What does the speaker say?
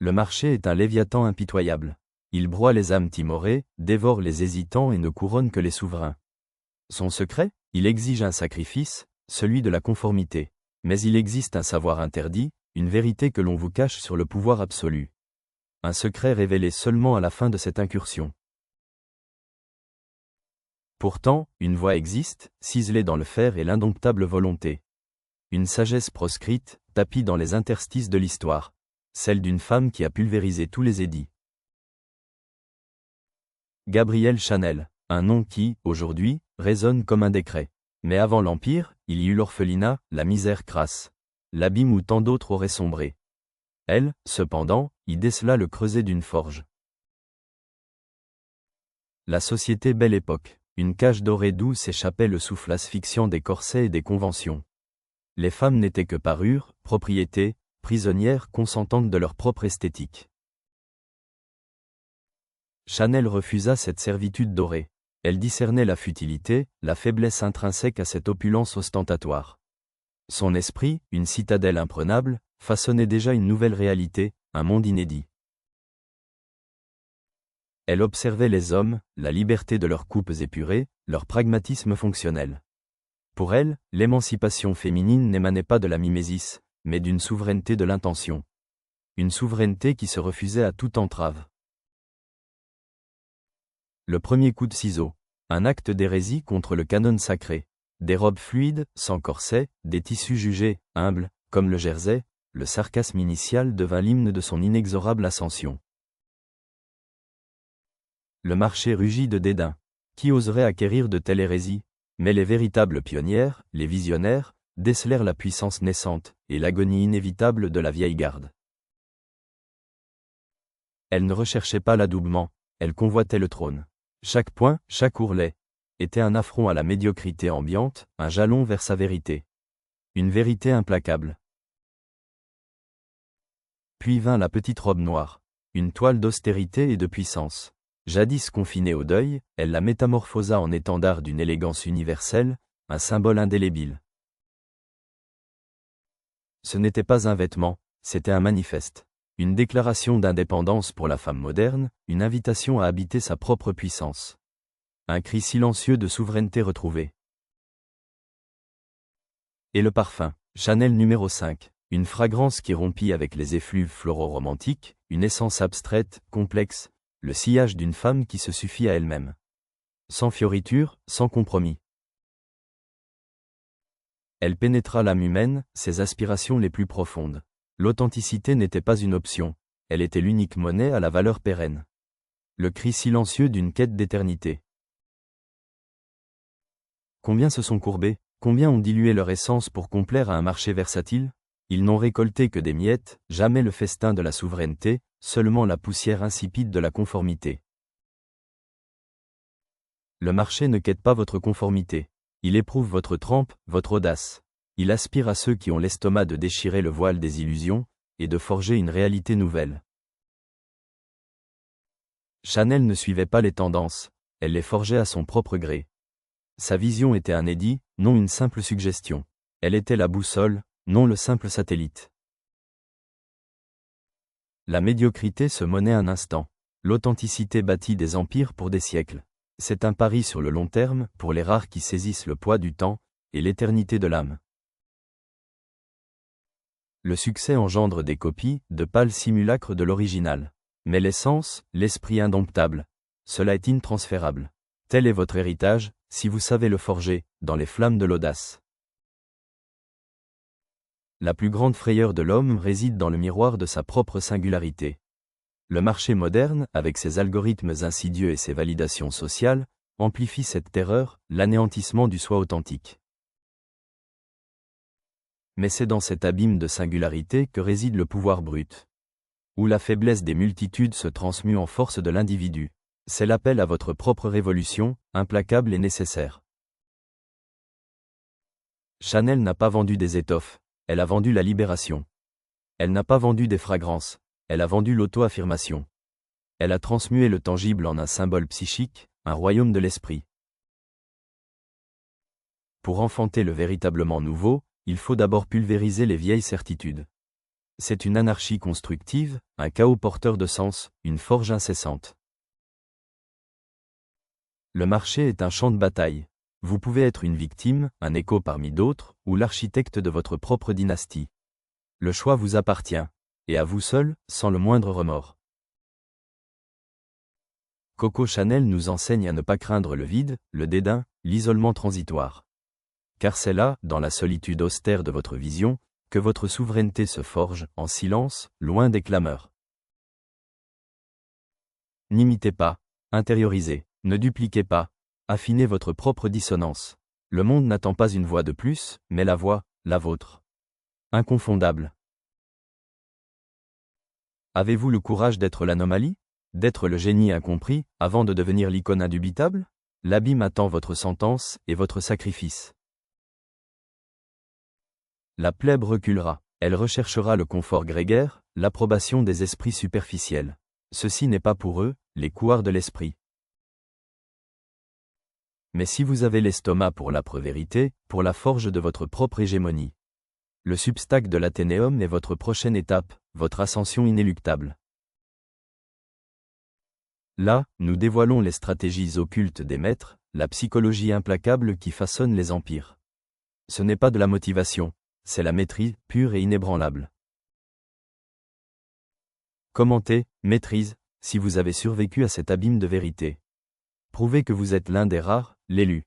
Le marché est un léviathan impitoyable. Il broie les âmes timorées, dévore les hésitants et ne couronne que les souverains. Son secret, il exige un sacrifice, celui de la conformité. Mais il existe un savoir interdit, une vérité que l'on vous cache sur le pouvoir absolu. Un secret révélé seulement à la fin de cette incursion. Pourtant, une voie existe, ciselée dans le fer et l'indomptable volonté. Une sagesse proscrite, tapie dans les interstices de l'histoire. Celle d'une femme qui a pulvérisé tous les édits. Gabrielle Chanel, un nom qui, aujourd'hui, résonne comme un décret. Mais avant l'Empire, il y eut l'orphelinat, la misère crasse. L'abîme où tant d'autres auraient sombré. Elle, cependant, y décela le creuset d'une forge. La société Belle Époque, une cage dorée d'où s'échappait le souffle asphyxiant des corsets et des conventions. Les femmes n'étaient que parures, propriétés, prisonnières consentantes de leur propre esthétique. Chanel refusa cette servitude dorée. Elle discernait la futilité, la faiblesse intrinsèque à cette opulence ostentatoire. Son esprit, une citadelle imprenable, façonnait déjà une nouvelle réalité, un monde inédit. Elle observait les hommes, la liberté de leurs coupes épurées, leur pragmatisme fonctionnel. Pour elle, l'émancipation féminine n'émanait pas de la mimésis, mais d'une souveraineté de l'intention. Une souveraineté qui se refusait à toute entrave. Le premier coup de ciseau. Un acte d'hérésie contre le canon sacré. Des robes fluides, sans corset, des tissus jugés, humbles, comme le jersey, le sarcasme initial devint l'hymne de son inexorable ascension. Le marché rugit de dédain. Qui oserait acquérir de telles hérésies? Mais les véritables pionnières, les visionnaires, décelèrent la puissance naissante et l'agonie inévitable de la vieille garde. Elle ne recherchait pas l'adoubement, elle convoitait le trône. Chaque point, chaque ourlet, était un affront à la médiocrité ambiante, un jalon vers sa vérité. Une vérité implacable. Puis vint la petite robe noire, une toile d'austérité et de puissance. Jadis confinée au deuil, elle la métamorphosa en étendard d'une élégance universelle, un symbole indélébile. Ce n'était pas un vêtement, c'était un manifeste. Une déclaration d'indépendance pour la femme moderne, une invitation à habiter sa propre puissance. Un cri silencieux de souveraineté retrouvée. Et le parfum, Chanel numéro 5, une fragrance qui rompit avec les effluves floraux-romantiques, une essence abstraite, complexe, le sillage d'une femme qui se suffit à elle-même. Sans fioriture, sans compromis. Elle pénétra l'âme humaine, ses aspirations les plus profondes. L'authenticité n'était pas une option, elle était l'unique monnaie à la valeur pérenne. Le cri silencieux d'une quête d'éternité. Combien se sont courbés, combien ont dilué leur essence pour complaire à un marché versatile? Ils n'ont récolté que des miettes, jamais le festin de la souveraineté, seulement la poussière insipide de la conformité. Le marché ne quête pas votre conformité. Il éprouve votre trempe, votre audace. Il aspire à ceux qui ont l'estomac de déchirer le voile des illusions, et de forger une réalité nouvelle. Chanel ne suivait pas les tendances, elle les forgeait à son propre gré. Sa vision était un édit, non une simple suggestion. Elle était la boussole, non le simple satellite. La médiocrité se monnaie un instant. L'authenticité bâtit des empires pour des siècles. C'est un pari sur le long terme, pour les rares qui saisissent le poids du temps, et l'éternité de l'âme. Le succès engendre des copies, de pâles simulacres de l'original. Mais l'essence, l'esprit indomptable, cela est intransférable. Tel est votre héritage, si vous savez le forger, dans les flammes de l'audace. La plus grande frayeur de l'homme réside dans le miroir de sa propre singularité. Le marché moderne, avec ses algorithmes insidieux et ses validations sociales, amplifie cette terreur, l'anéantissement du soi authentique. Mais c'est dans cet abîme de singularité que réside le pouvoir brut. Où la faiblesse des multitudes se transmue en force de l'individu. C'est l'appel à votre propre révolution, implacable et nécessaire. Chanel n'a pas vendu des étoffes, elle a vendu la libération. Elle n'a pas vendu des fragrances, elle a vendu l'auto-affirmation. Elle a transmué le tangible en un symbole psychique, un royaume de l'esprit. Pour enfanter le véritablement nouveau, il faut d'abord pulvériser les vieilles certitudes. C'est une anarchie constructive, un chaos porteur de sens, une forge incessante. Le marché est un champ de bataille. Vous pouvez être une victime, un écho parmi d'autres, ou l'architecte de votre propre dynastie. Le choix vous appartient, et à vous seul, sans le moindre remords. Coco Chanel nous enseigne à ne pas craindre le vide, le dédain, l'isolement transitoire. Car c'est là, dans la solitude austère de votre vision, que votre souveraineté se forge, en silence, loin des clameurs. N'imitez pas, intériorisez, ne dupliquez pas, affinez votre propre dissonance. Le monde n'attend pas une voix de plus, mais la voix, la vôtre. Inconfondable. Avez-vous le courage d'être l'anomalie? D'être le génie incompris, avant de devenir l'icône indubitable? L'abîme attend votre sentence et votre sacrifice. La plèbe reculera, elle recherchera le confort grégaire, l'approbation des esprits superficiels. Ceci n'est pas pour eux, les couards de l'esprit. Mais si vous avez l'estomac pour l'âpre vérité, pour la forge de votre propre hégémonie, le substacle de l'Athénéum est votre prochaine étape, votre ascension inéluctable. Là, nous dévoilons les stratégies occultes des maîtres, la psychologie implacable qui façonne les empires. Ce n'est pas de la motivation, c'est la maîtrise, pure et inébranlable. Commentez, maîtrise, si vous avez survécu à cet abîme de vérité. Prouvez que vous êtes l'un des rares, l'élu.